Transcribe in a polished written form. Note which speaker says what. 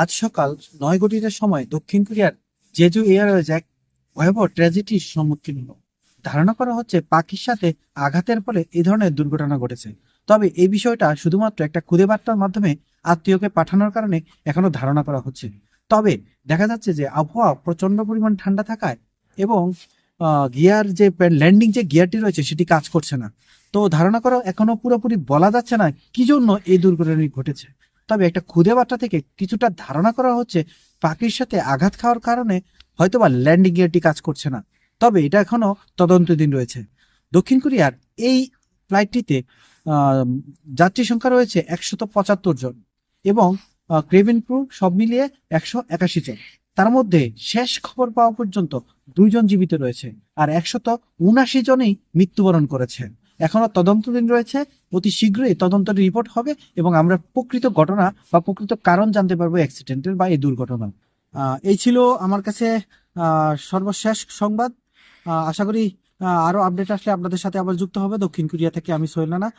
Speaker 1: আজ সকাল 9 ঘটিকার সময় দক্ষিণ কোরিয়ার জেজু এয়ারওয়েজ এক ভয়াবহ ট্র্যাজেডির সম্মুখীন হলো। ধারণা করা হচ্ছে পাখির সাথে আঘাতের ফলে এই ধরনের দুর্ঘটনা ঘটেছে। তবে এই বিষয়টা শুধুমাত্র একটা খুদে বার্তার মাধ্যমে আত্মীয়কে পাঠানোর কারণে এখনো ধারণা করা হচ্ছে। তবে দেখা যাচ্ছে যে আবহাওয়া প্রচন্ড পরিমাণ ঠান্ডা থাকায় এবং গিয়ার যে ল্যান্ডিং যে গিয়ারটি রয়েছে সেটি কাজ করছে না। তো ধারণা করা এখনো পুরোপুরি বলা যাচ্ছে না কি জন্য এই দুর্ঘটনাটি ঘটেছে। তবে একটা খুদে বার্তা থেকে কিছুটা ধারণা করা হচ্ছে পাখির সাথে আঘাত খাওয়ার কারণে হয়তোবা ল্যান্ডিং গিয়ারটি কাজ করছে না। তবে এটা এখনো তদন্তাধীন রয়েছে। দক্ষিণ কোরিয়ার এই ফ্লাইটটিতে যাত্রী সংখ্যা রয়েছে 175 জন এবং ক্রেবিন ক্রু সব মিলিয়ে 181 জন। তার মধ্যে শেষ খবর পাওয়া পর্যন্ত 2 জন জীবিত রয়েছে আর 179 জনই মৃত্যুবরণ করেছে। এখনো তদন্তাধীন রয়েছে। অতি শীঘ্রই তদন্তের রিপোর্ট হবে এবং আমরা প্রকৃত ঘটনা বা প্রকৃত কারণ জানতে পারবো অ্যাক্সিডেন্টের বা এই দুর্ঘটনার। এই ছিল আমার কাছে সর্বশেষ সংবাদ। আশা করি আরো আপডেট আসলে আপনাদের সাথে আবার যুক্ত হবে। দক্ষিণ কোরিয়া থেকে আমি সোহেল রানা।